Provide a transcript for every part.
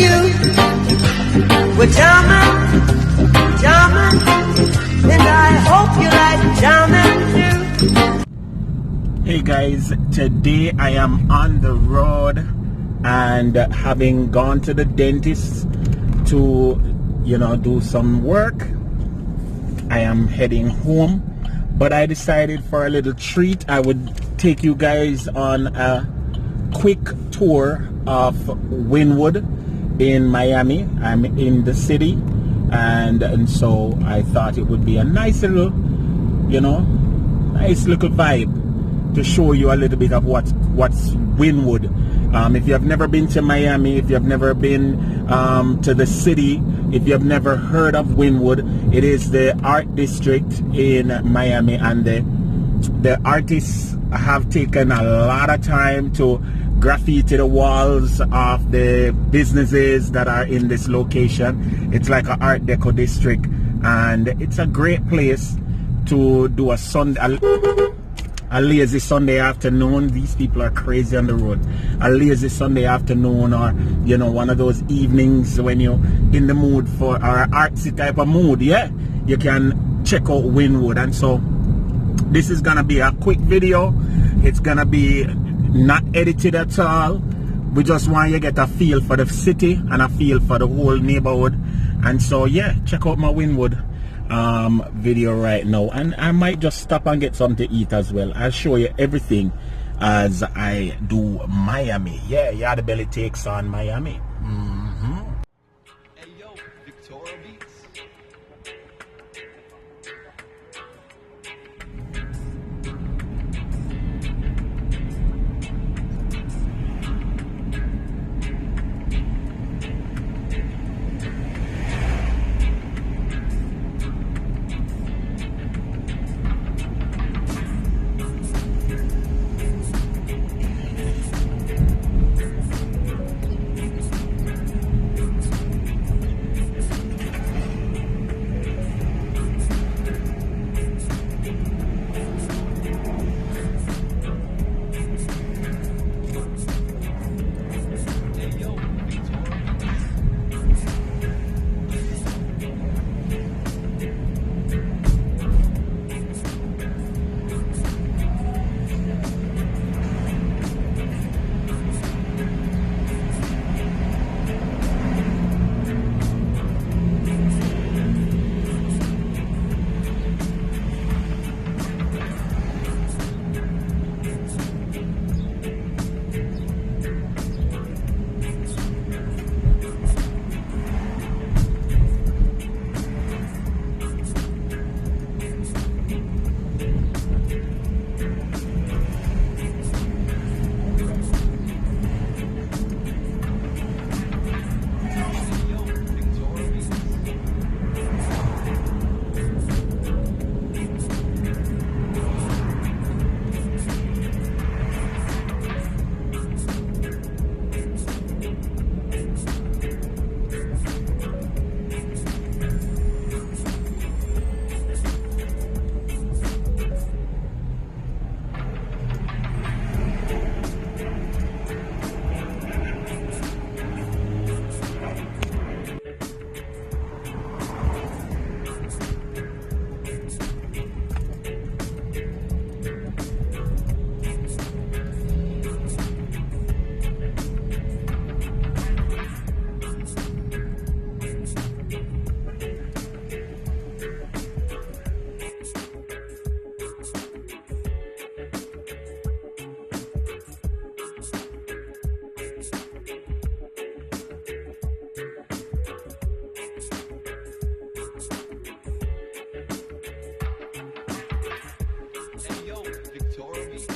you were jamming, jamming, and I hope you like jamming too. Hey guys, today I am on the road and having gone to the dentist to, do some work, I am heading home. But I decided for a little treat, I would take you guys on a quick tour of Wynwood in Miami. I'm in the city, and so I thought it would be a nice little, nice little vibe to show you a little bit of what's Wynwood. If you have never been to Miami, if you have never been to the city, if you have never heard of Wynwood, it is the art district in Miami, and the artists have taken a lot of time to graffiti the walls of the businesses that are in this location. It's like an art deco district, and it's a great place to do a lazy Sunday afternoon. These people are crazy on the road. A lazy Sunday afternoon, or one of those evenings when you're in the mood for or artsy type of mood, yeah, you can check out Wynwood. And so this is gonna be a quick video. It's gonna be not edited at all. We just want you to get a feel for the city and a feel for the whole neighborhood. And so yeah, check out my Wynwood video right now, and I might just stop and get something to eat as well. I'll show you everything as I do Miami. Yeah, Yardie Belly takes on Miami. Hey yo, Victoria Beats. Hey yo, Victoria Beats.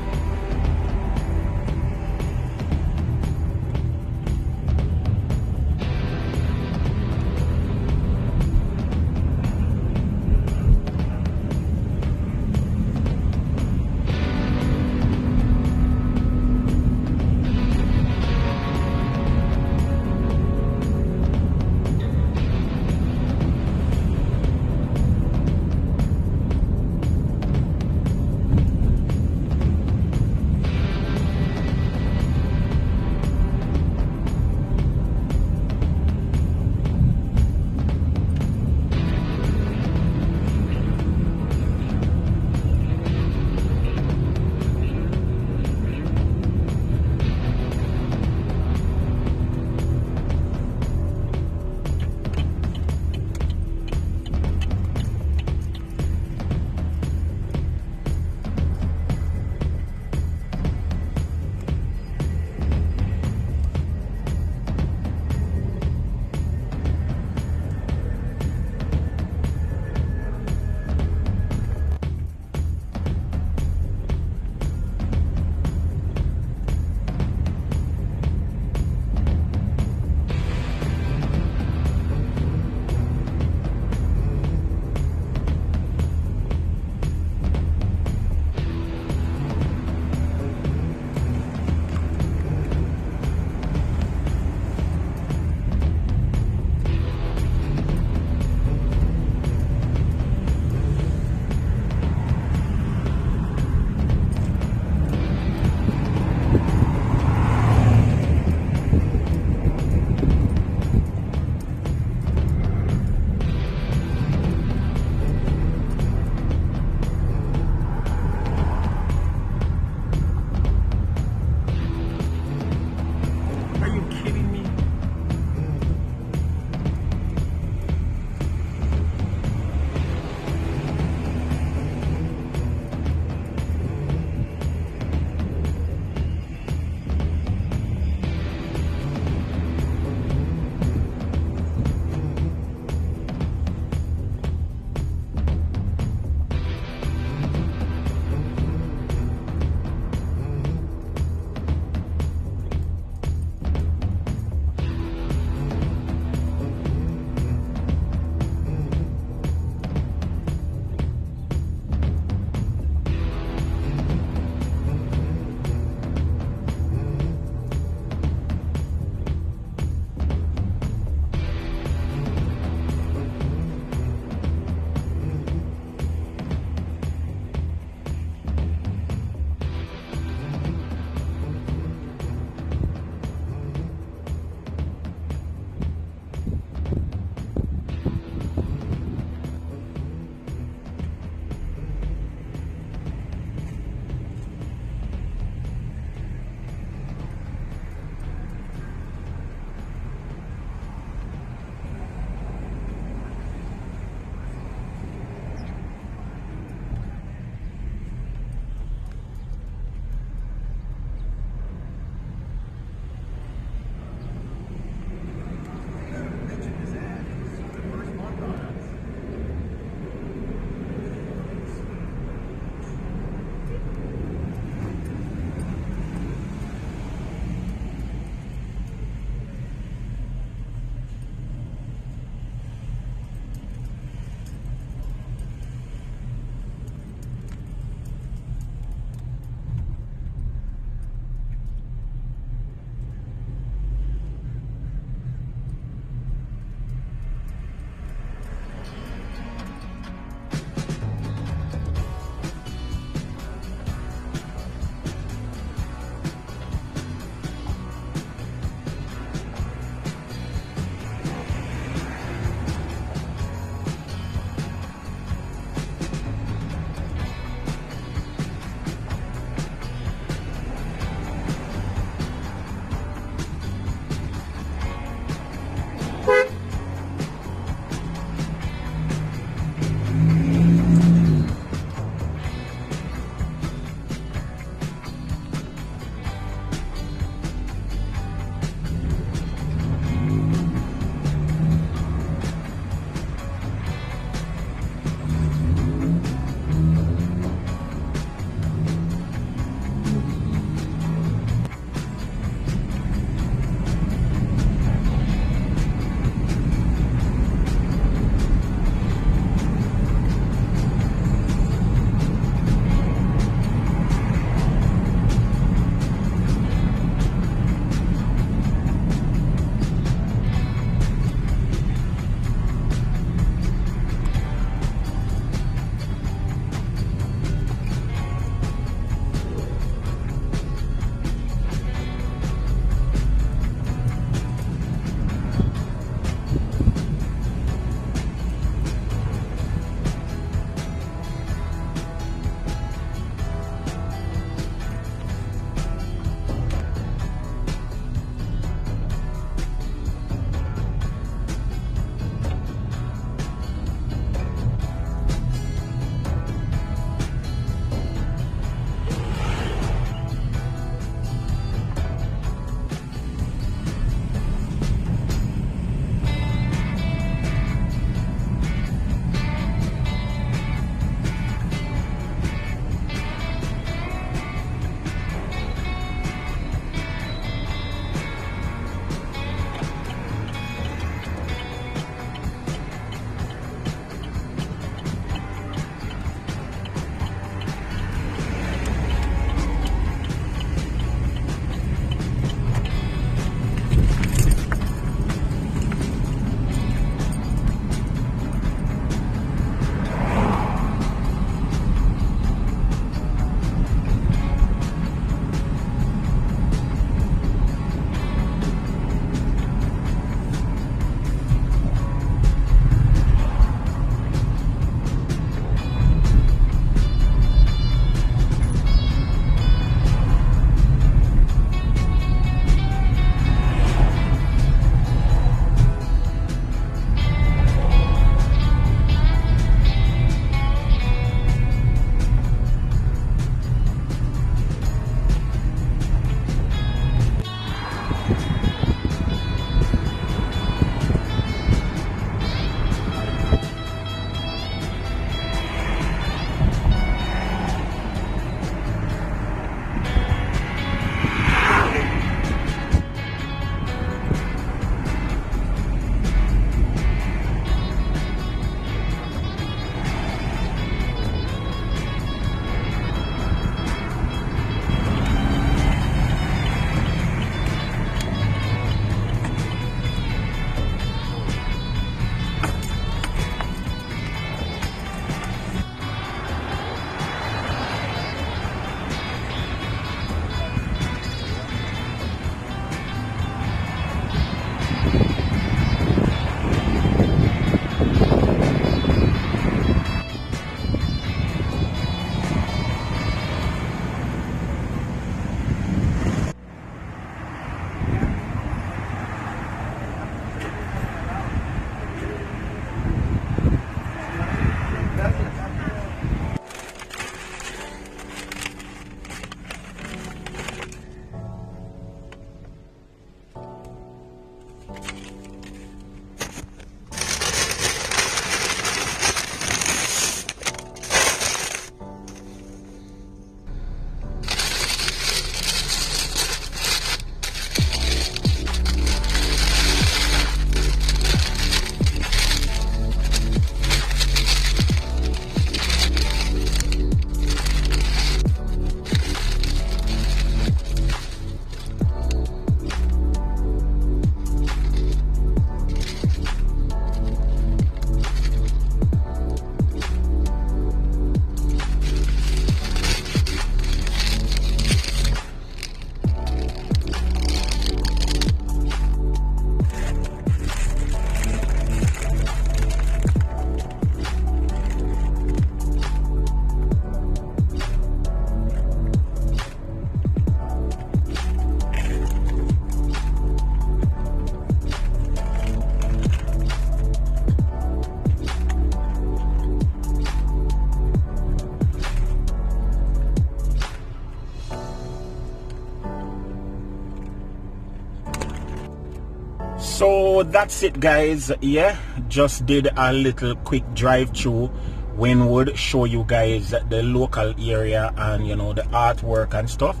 So that's it, guys. Yeah, just did a little quick drive through Wynwood, show you guys the local area and, you know, the artwork and stuff.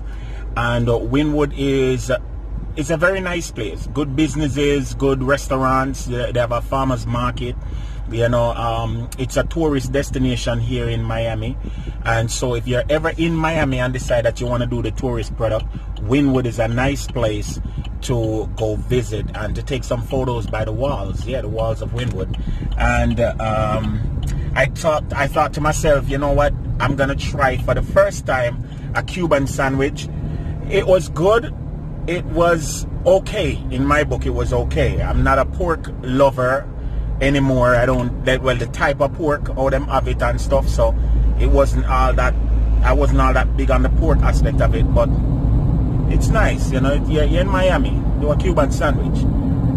And Wynwood is it's a very nice place. Good businesses, good restaurants. They have a farmers market. You know, it's a tourist destination here in Miami. And so if you're ever in Miami and decide that you want to do the tourist product, Wynwood is a nice place to go visit and to take some photos by the walls. Yeah, the walls of Wynwood. And I thought to myself, you know what, I'm gonna try for the first time a Cuban sandwich. It was good. It was okay. In my book, it was okay. I'm not a pork lover anymore. The type of pork, how them have it and stuff, so it wasn't all that, I wasn't all that big on the pork aspect of it, but it's nice, you know. You're in Miami, do a Cuban sandwich.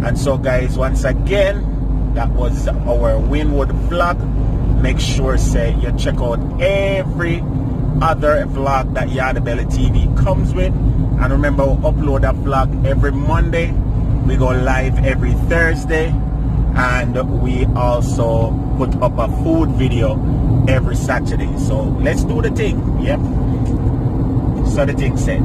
And so, guys, once again, that was our Wynwood vlog. Make sure you check out every other vlog that Yardie TV comes with, and remember, we upload a vlog every Monday. We go live every Thursday, and we also put up a food video every Saturday. So let's do the thing. Yep. So the thing said.